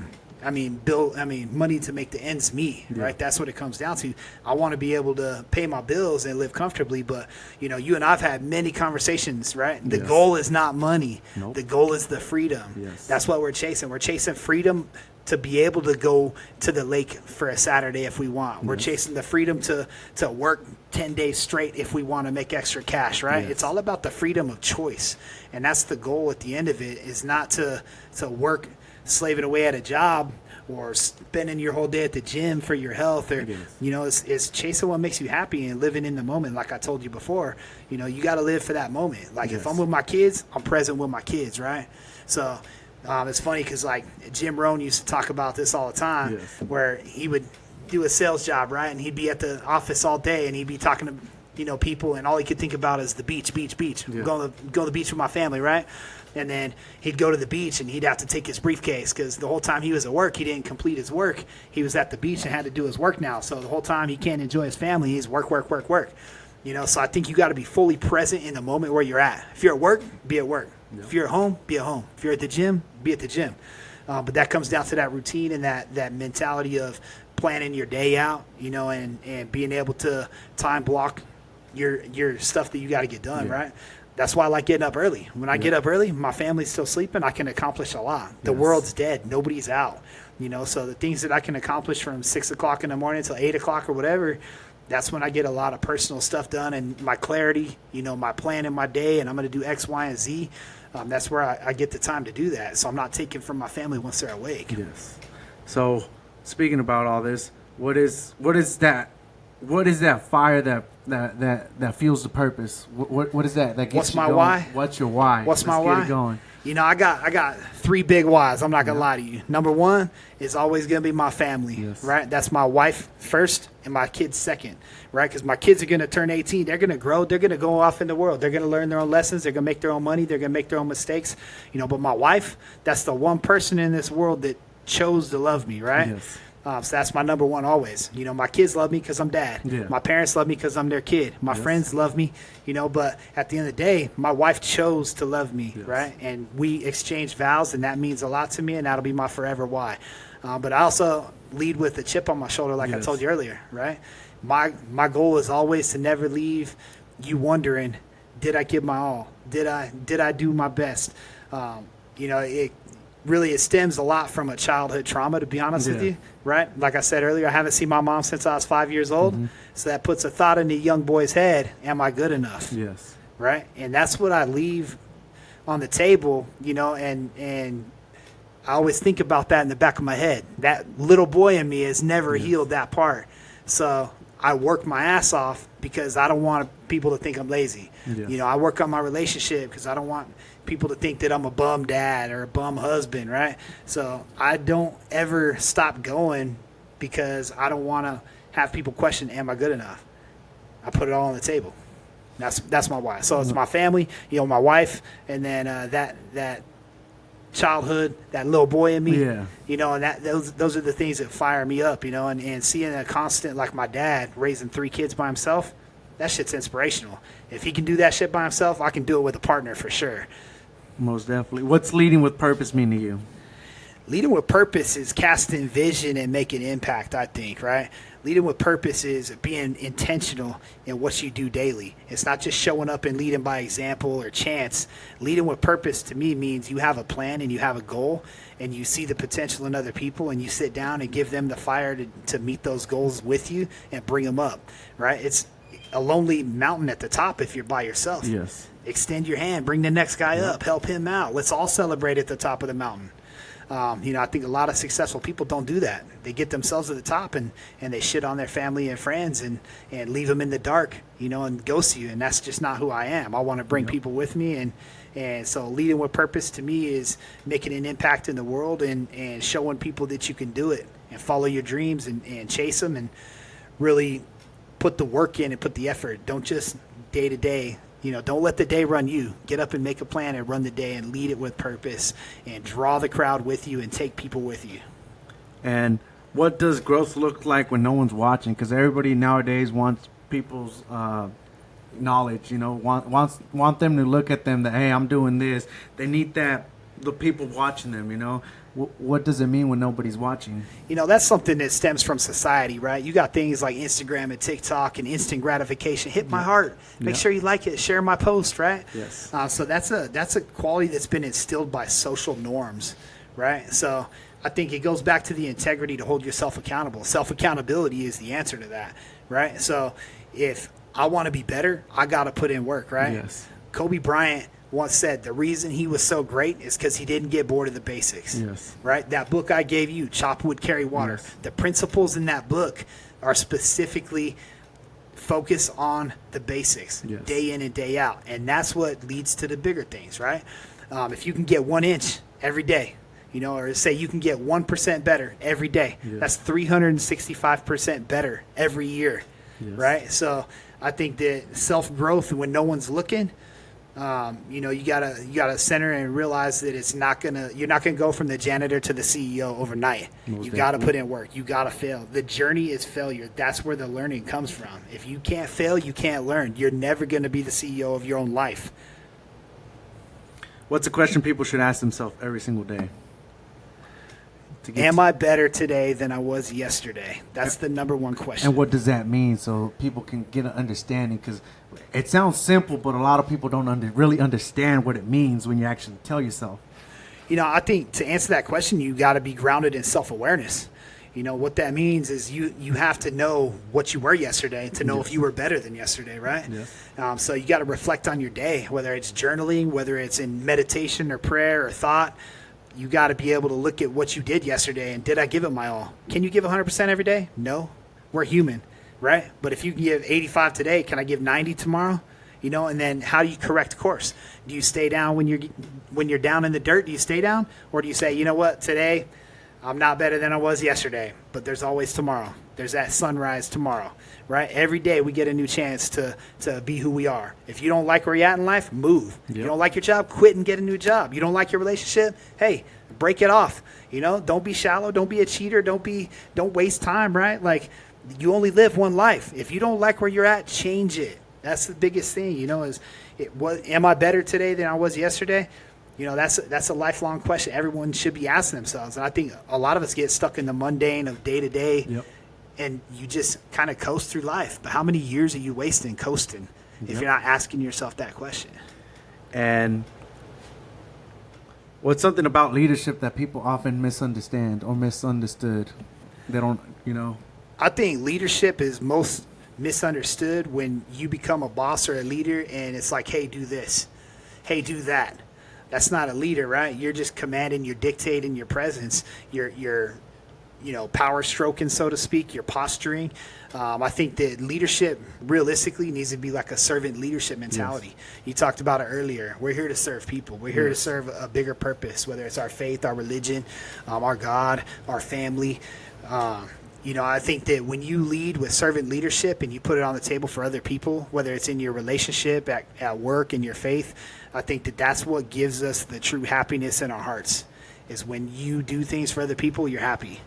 money to make the ends meet, right? That's what it comes down to. I want to be able to pay my bills and live comfortably, but you and I've had many conversations, right? The goal is not money. Nope. The goal is the freedom. Yes. That's what we're chasing. We're chasing freedom to be able to go to the lake for a Saturday if we want. We're chasing the freedom to work 10 days straight if we want to make extra cash, right? Yes. It's all about the freedom of choice. And that's the goal at the end of it, is not to work slaving away at a job or spending your whole day at the gym for your health, or it's chasing what makes you happy and living in the moment. Like I told you before, you got to live for that moment. Like if I'm with my kids, I'm present with my kids, right? So it's funny because like Jim Rohn used to talk about this all the time, where he would do a sales job, right, and he'd be at the office all day and he'd be talking to people, and all he could think about is the beach. Go to the beach with my family, right? And then he'd go to the beach and he'd have to take his briefcase because the whole time he was at work, he didn't complete his work. He was at the beach and had to do his work now. So the whole time he can't enjoy his family. He's work. So I think you got to be fully present in the moment where you're at. If you're at work, be at work. Yeah. If you're at home, be at home. If you're at the gym, be at the gym. But that comes down to that routine and that mentality of planning your day out, and being able to time block your stuff that you got to get done, right? That's why I like getting up early. When I get up early, my family's still sleeping. I can accomplish a lot. The world's dead. Nobody's out. So the things that I can accomplish from 6 o'clock in the morning till 8 o'clock or whatever, that's when I get a lot of personal stuff done, and my clarity, my plan in my day, and I'm going to do X, Y, and Z. That's where I get the time to do that. So I'm not taking from my family once they're awake. Yes. So speaking about all this, what is that fire that fuels the purpose? What is that gets What's you my going? why? What's your why? What's my Let's why? Get it going. I got 3 big whys. I'm not gonna lie to you. Number 1 is always gonna be my family, right? That's my wife first and my kids second, right? Because my kids are gonna turn 18. They're gonna grow. They're gonna go off in the world. They're gonna learn their own lessons. They're gonna make their own money. They're gonna make their own mistakes, But my wife, that's the one person in this world that chose to love me, right? Yes. So that's my number 1 always. My kids love me because I'm dad. Yeah. My parents love me because I'm their kid. My friends love me, but at the end of the day, my wife chose to love me, right? And we exchanged vows, and that means a lot to me, and that'll be my forever why. But I also lead with a chip on my shoulder, like I told you earlier, right? My goal is always to never leave you wondering, did I give my all? Did I do my best? It stems a lot from a childhood trauma, to be honest with you, right? Like I said earlier, I haven't seen my mom since I was 5 years old. So that puts a thought in the young boy's head, am I good enough? Yes. Right? And that's what I leave on the table, and I always think about that in the back of my head. That little boy in me has never healed that part. So I work my ass off because I don't want people to think I'm lazy. Yes. I work on my relationship because I don't want people to think that I'm a bum dad or a bum husband, right? So I don't ever stop going because I don't want to have people question, am I good enough? I put it all on the table. That's my why. So it's my family, my wife, and then that childhood, that little boy in me, and those are the things that fire me up, and seeing a constant, like my dad raising 3 kids by himself, that shit's inspirational. If he can do that shit by himself, I can do it with a partner for sure. Most definitely. What's leading with purpose mean to you? Leading with purpose is casting vision and making impact, I think, right? Leading with purpose is being intentional in what you do daily. It's not just showing up and leading by example or chance. Leading with purpose to me means you have a plan and you have a goal and you see the potential in other people and you sit down and give them the fire to meet those goals with you and bring them up, right? It's a lonely mountain at the top if you're by yourself. Yes. Extend your hand, bring the next guy up, help him out. Let's all celebrate at the top of the mountain. I think a lot of successful people don't do that. They get themselves at the top and they shit on their family and friends and leave them in the dark, and ghost you. And that's just not who I am. I want to bring people with me. And so leading with purpose to me is making an impact in the world and showing people that you can do it and follow your dreams and chase them and really put the work in and put the effort. Don't just day to day. Don't let the day run you. Get up and make a plan and run the day and lead it with purpose and draw the crowd with you and take people with you. And what does growth look like when no one's watching? Because everybody nowadays wants people's knowledge, want them to look at them that, hey, I'm doing this. They need that the people watching them, you know? What does it mean when nobody's watching? You know, that's something that stems from society, right? You got things like Instagram and TikTok and instant gratification. Hit my heart. Make sure you like it. Share my post, right? Yes. So that's a quality that's been instilled by social norms, right? So I think it goes back to the integrity to hold yourself accountable. Self-accountability is the answer to that, right? So if I want to be better, I got to put in work, right? Yes. Kobe Bryant once said the reason he was so great is because he didn't get bored of the basics. Yes. Right? That book I gave you, Chop Wood, Carry Water, Yes. the principles in that book are specifically focused on the basics, Yes. day in and day out. And that's what leads to the bigger things, right? If you can get 1 inch every day, you know, or say you can get 1% better every day, Yes. that's 365% better every year, Yes. right? So I think that self-growth when no one's looking, you know, you gotta center and realize that you're not gonna go from the janitor to the CEO overnight. Most You gotta definitely. put in work. You gotta fail. The journey is failure. That's where the learning comes from. If you can't fail, you can't learn. You're never gonna be the CEO of your own life. What's a question people should ask themselves every single day? Am I better today than I was yesterday? That's the number one question. And what does that mean, so people can get an understanding? Because it sounds simple, but a lot of people don't really understand what it means when you actually tell yourself. You know, I think to answer that question, you got to be grounded in self-awareness. You know, what that means is you have to know what you were yesterday to know if you were better than yesterday, right? Yes. So you got to reflect on your day, whether it's journaling, whether it's in meditation or prayer or thought. You got to be able to look at what you did yesterday and did I give it my all? Can you give 100% every day? No. We're human, right? But if you can give 85 today, can I give 90 tomorrow? You know, and then how do you correct course? Do you stay down when you're down in the dirt? Do you stay down? Or do you say, you know what, today I'm not better than I was yesterday, but there's always tomorrow. There's that sunrise tomorrow, right? Every day we get a new chance to be who we are. If you don't like where you're at in life, move. Yep. You don't like your job, quit and get a new job. You don't like your relationship, hey, break it off. You know, don't be shallow, don't be a cheater, don't waste time, right? Like, you only live one life. If you don't like where you're at, change it. That's the biggest thing, you know, am I better today than I was yesterday? You know, that's a lifelong question everyone should be asking themselves. And I think a lot of us get stuck in the mundane of day to day, Yep. and you just kind of coast through life. But how many years are you wasting coasting if Yep. you're not asking yourself that question? And what's something about leadership that people often misunderstand or misunderstood? They don't, you know. I think leadership is most misunderstood when you become a boss or a leader and it's like, hey, do this. Hey, do that. That's not a leader, right? You're just commanding, you're dictating your presence. You're you know, power stroking, so to speak. You're posturing. I think that leadership realistically needs to be like a servant leadership mentality. Yes. You talked about it earlier. We're here to serve people. We're here to serve a bigger purpose, whether it's our faith, our religion, our God, our family. You know, I think that when you lead with servant leadership and you put it on the table for other people, whether it's in your relationship, at work, in your faith, I think that that's what gives us the true happiness in our hearts, is when you do things for other people, you're happy,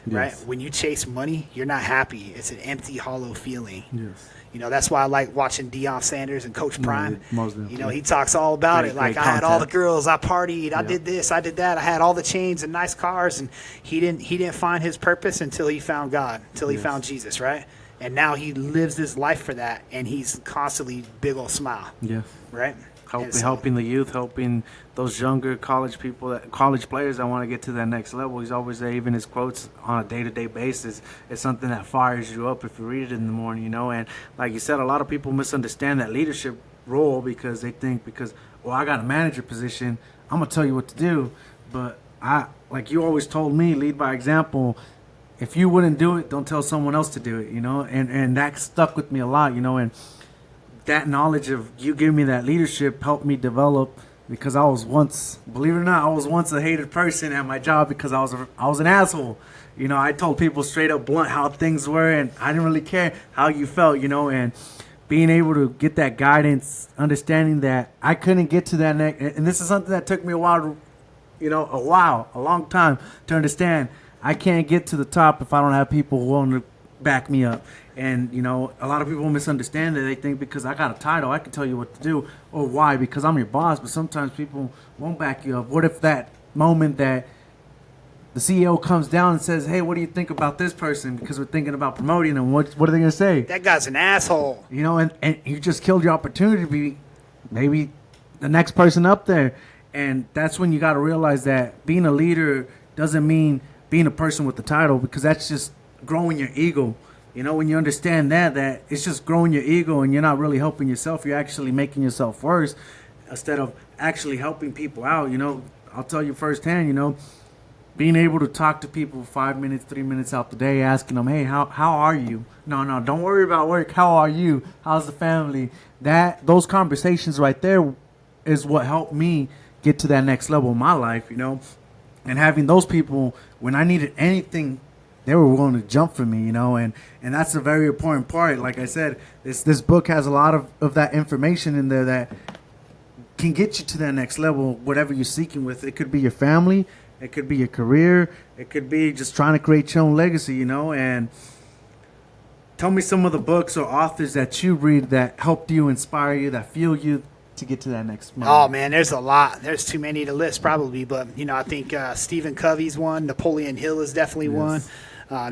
right? Yes. When you chase money, you're not happy. It's an empty, hollow feeling. Yes. You know, that's why I like watching Deion Sanders and Coach Prime. most You know, definitely. he talks all about Great- it. Like, great I had all the content. girls, I partied, I Yeah. did this, I did that. I had all the chains and nice cars, and he didn't find his purpose until he found God, until he Yes. found Jesus, right? And now he lives his life for that, and he's constantly big old smile, Yes. right? And so- Helping the youth, helping those younger college players that want to get to that next level. He's always there, even his quotes on a day-to-day basis. It's something that fires you up if you read it in the morning, you know. And like you said, a lot of people misunderstand that leadership role because they think well, I got a manager position, I'm gonna tell you what to do. But like you always told me, lead by example. If you wouldn't do it, don't tell someone else to do it, you know. And that stuck with me a lot, you know. And that knowledge of you giving me that leadership helped me develop, because I was once, believe it or not, I was once a hated person at my job because I was an asshole. You know, I told people straight up blunt how things were, and I didn't really care how you felt, you know. And being able to get that guidance, understanding that I couldn't get to that next, and this is something that took me a while, a long time to understand. I can't get to the top if I don't have people back me up. And, a lot of people misunderstand that. They think because I got a title, I can tell you what to do. Or why? Because I'm your boss. But sometimes people won't back you up. What if that moment that the CEO comes down and says, hey, what do you think about this person? Because we're thinking about promoting them. What are they going to say? That guy's an asshole. And you just killed your opportunity to be maybe the next person up there. And that's when you got to realize that being a leader doesn't mean being a person with the title, because that's just growing your ego. When you understand that it's just growing your ego and you're not really helping yourself, you're actually making yourself worse instead of actually helping people out. I'll tell you firsthand, being able to talk to people 5 minutes, 3 minutes out the day, asking them, hey, how are you? No, don't worry about work. How are you? How's the family? Those conversations right there is what helped me get to that next level in my life, and having those people when I needed anything, they were willing to jump for me, and that's a very important part. Like I said, this book has a lot of that information in there that can get you to that next level, whatever you're seeking with. It could be your family, it could be your career, it could be just trying to create your own legacy, and tell me some of the books or authors that you read that helped you, inspire you, that fuel you to get to that next moment. Oh man, there's a lot. There's too many to list probably, but I think Stephen Covey's one. Napoleon Hill is definitely one.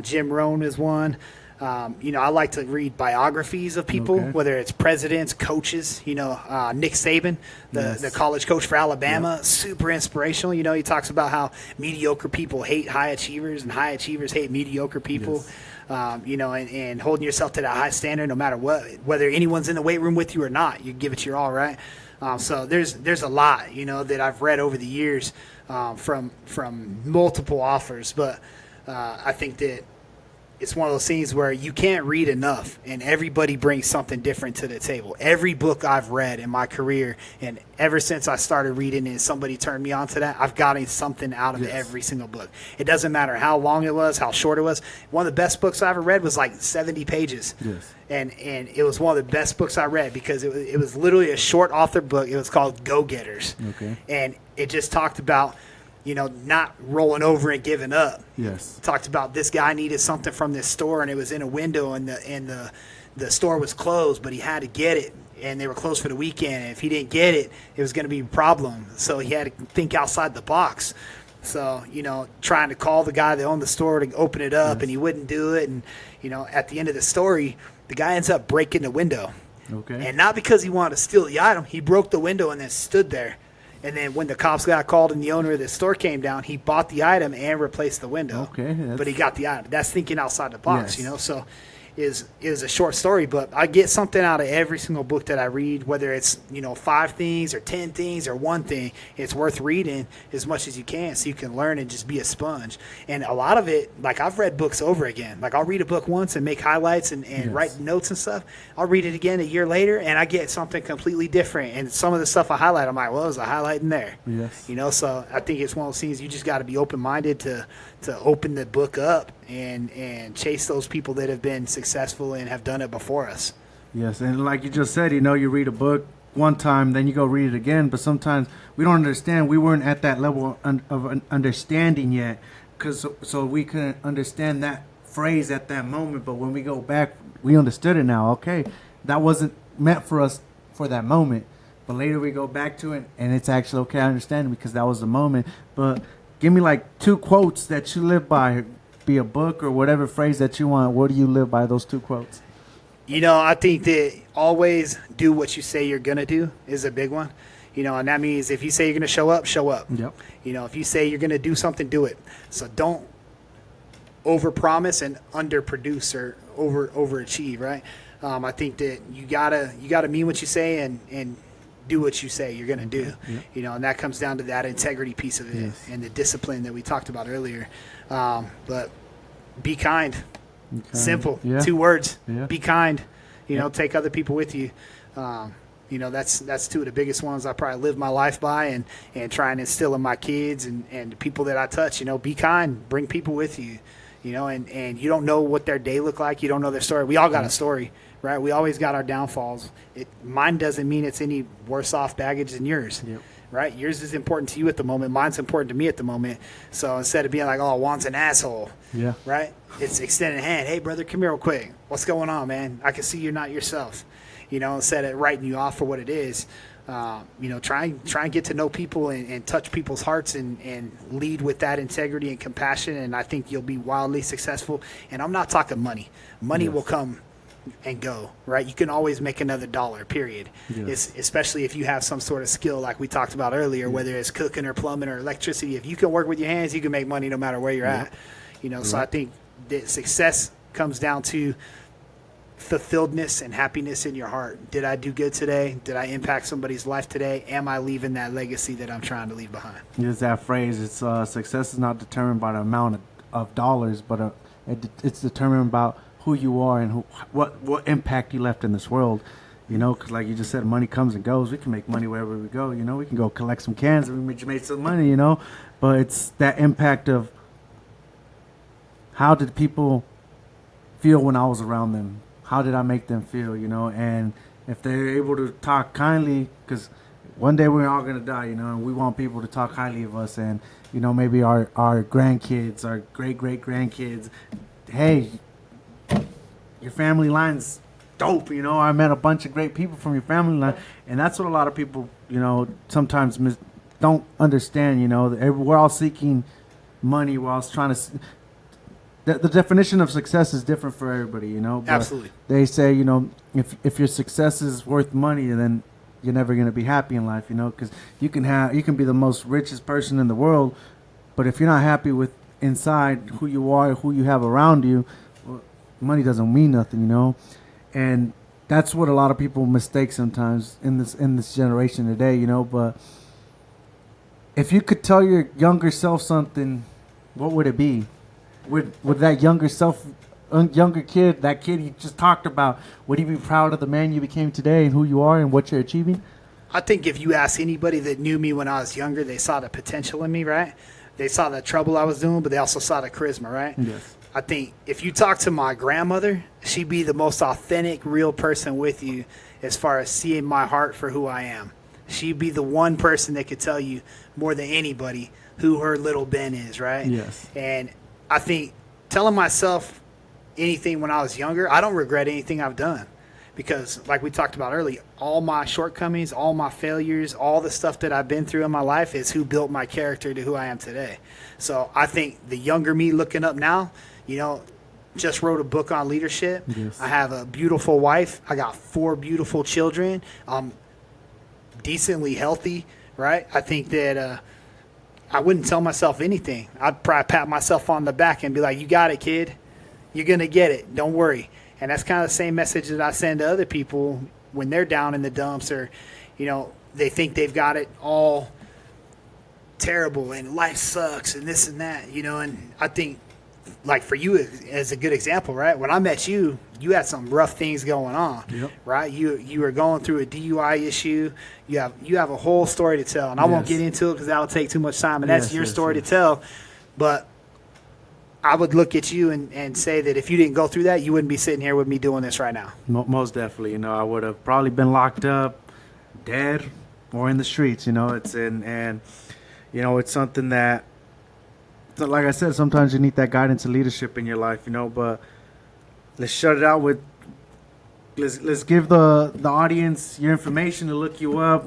Jim Rohn is one. I like to read biographies of people, whether it's presidents, coaches. Nick Saban, the college coach for Alabama, super inspirational. He talks about how mediocre people hate high achievers and high achievers hate mediocre people. And holding yourself to that high standard, no matter what, whether anyone's in the weight room with you or not, you give it your all, right? So there's a lot, that I've read over the years from multiple authors, but I think that it's one of those things where you can't read enough, and everybody brings something different to the table. Every book I've read in my career, and ever since I started reading and somebody turned me on to that, I've gotten something out of every single book. It doesn't matter how long it was, how short it was. One of the best books I ever read was like 70 pages. Yes. And it was one of the best books I read because it was literally a short author book. It was called Go Getters. Okay. And it just talked about not rolling over and giving up. Yes. It talked about this guy needed something from this store, and it was in a window, and the store was closed, but he had to get it, and they were closed for the weekend. And if he didn't get it, it was going to be a problem. So he had to think outside the box. So, trying to call the guy that owned the store to open it up, and he wouldn't do it. And, at the end of the story, the guy ends up breaking the window. Okay. And not because he wanted to steal the item. He broke the window and then stood there. And then when the cops got called and the owner of the store came down, he bought the item and replaced the window. Okay. But he got the item. That's thinking outside the box, So is a short story, but I get something out of every single book that I read, whether it's 5 things or 10 things or one thing. It's worth reading as much as you can so you can learn and just be a sponge. And a lot of it, like I've read books over again. Like I'll read a book once and make highlights and write notes and stuff. I'll read it again a year later and I get something completely different. And some of the stuff I highlight, I'm like, well, there's a highlight in there. Yes. So I think it's one of those things you just got to be open-minded to open the book up and chase those people that have been successful and have done it before us. Yes, and like you just said, you read a book one time, then you go read it again, but sometimes we don't understand. We weren't at that level of understanding yet, so we couldn't understand that phrase at that moment, but when we go back, we understood it now. Okay, that wasn't meant for us for that moment, but later we go back to it, and it's actually okay, I understand it because that was the moment. But give me like 2 quotes that you live by, be a book or whatever phrase that you want. What do you live by, those 2 quotes? I think that always do what you say you're going to do is a big one. And that means if you say you're going to show up, show up. Yep. If you say you're going to do something, do it. So don't overpromise and underproduce or overachieve, right? I think that you gotta mean what you say and do what you say you're going to do. Yeah. And that comes down to that integrity piece of it and the discipline that we talked about earlier. But be kind. Simple. Yeah. 2 words. Yeah. Be kind. Take other people with you. That's 2 of the biggest ones I probably live my life by and try and instill in my kids and the people that I touch. Be kind. Bring people with you. And you don't know what their day look like. You don't know their story. We all got a story, right? We always got our downfalls. Mine doesn't mean it's any worse off baggage than yours. Yep. right? Yours is important to you at the moment. Mine's important to me at the moment. So instead of being like, oh, Juan's an asshole, Yeah. right? It's extended hand. Hey, brother, come here real quick. What's going on, man? I can see you're not yourself. Instead of writing you off for what it is, try and get to know people and touch people's hearts and lead with that integrity and compassion. And I think you'll be wildly successful. And I'm not talking money. Money Yes. will come and go, right? You can always make another dollar, period. Yes. Especially if you have some sort of skill like we talked about earlier, whether it's cooking or plumbing or electricity. If you can work with your hands, you can make money no matter where you're at. So I think that success comes down to fulfilledness and happiness in your heart. Did I do good today? Did I impact somebody's life today? Am I leaving that legacy that I'm trying to leave behind? There's that phrase. It's success is not determined by the amount of dollars, but it's determined about who you are and what impact you left in this world. Because like you just said, money comes and goes. We can make money wherever we go. We can go collect some cans and we made some money. But it's that impact of how did people feel when I was around them? How did I make them feel? And if they're able to talk kindly, because one day we're all gonna die, and we want people to talk highly of us, and maybe our grandkids, our great grandkids, hey, your family line's dope. I met a bunch of great people from your family line, and that's what a lot of people, sometimes don't understand. We're all seeking money. We're all trying to. The definition of success is different for everybody, But Absolutely. they say, if your success is worth money, then you're never going to be happy in life, because you can be the most richest person in the world, but if you're not happy with inside who you are, who you have around you, well, money doesn't mean nothing, And that's what a lot of people mistake sometimes in this generation today, But if you could tell your younger self something, what would it be? Would that younger kid, that kid you just talked about, would he be proud of the man you became today and who you are and what you're achieving? I think if you ask anybody that knew me when I was younger, they saw the potential in me, right? They saw the trouble I was doing, but they also saw the charisma, right? Yes. I think if you talk to my grandmother, she'd be the most authentic, real person with you as far as seeing my heart for who I am. She'd be the one person that could tell you more than anybody who her little Ben is, right? Yes. And I think telling myself anything when I was younger, I don't regret anything I've done. Because like we talked about earlier, all my shortcomings, all my failures, all the stuff that I've been through in my life is who built my character to who I am today. So I think the younger me looking up now, just wrote a book on leadership. Yes. I have a beautiful wife. I got 4 beautiful children. I'm decently healthy, right? I think that I wouldn't tell myself anything. I'd probably pat myself on the back and be like, you got it, kid. You're going to get it. Don't worry. And that's kind of the same message that I send to other people when they're down in the dumps or, they think they've got it all terrible and life sucks and this and that, and I think like for you as a good example, right? When I met you, you had some rough things going on, Yep. right? You were going through a DUI issue. You have a whole story to tell, and I won't Yes. get into it because that'll take too much time, and that's Yes, your yes, story yes. to tell. But I would look at you and say that if you didn't go through that, you wouldn't be sitting here with me doing this right now. Most definitely, I would have probably been locked up, dead, or in the streets. It's something that, so like I said, sometimes you need that guidance and leadership in your life, But let's shut it out with. Let's give the audience your information to look you up,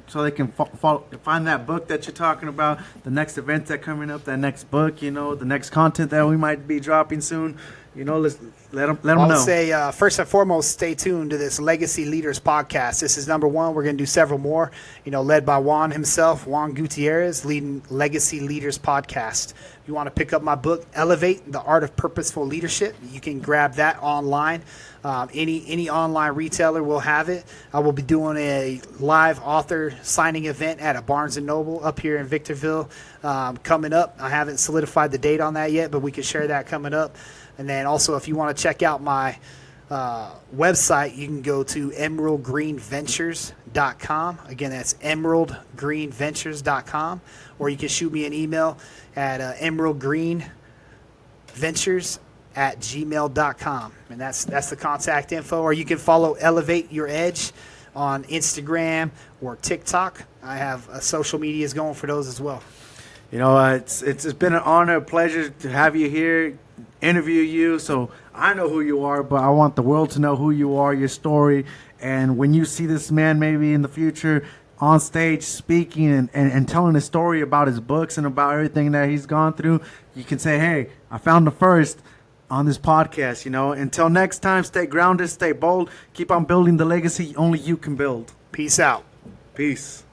so they can find that book that you're talking about, the next events that coming up, that next book, the next content that we might be dropping soon. Let's let them I would know. say, first and foremost, stay tuned to this Legacy Leaders podcast. This is number 1. We're going to do several more, led by Juan himself, Juan Gutierrez, leading Legacy Leaders podcast. If you want to pick up my book, Elevate, The Art of Purposeful Leadership, you can grab that online. Any online retailer will have it. I will be doing a live author signing event at a Barnes & Noble up here in Victorville coming up. I haven't solidified the date on that yet, but we can share that coming up. And then also, if you want to check out my website, you can go to emeraldgreenventures.com. Again, that's emeraldgreenventures.com. Or you can shoot me an email at emeraldgreenventures@gmail.com. And that's the contact info. Or you can follow Elevate Your Edge on Instagram or TikTok. I have social medias going for those as well. You know, it's been an honor, a pleasure to have you here, interview you. So I know who you are, but I want the world to know who you are, your story. And when you see this man maybe in the future on stage speaking and telling a story about his books and about everything that he's gone through, you can say, hey, I found the first on this podcast. You know, until next time, stay grounded, stay bold, keep on building the legacy only you can build. Peace out. Peace.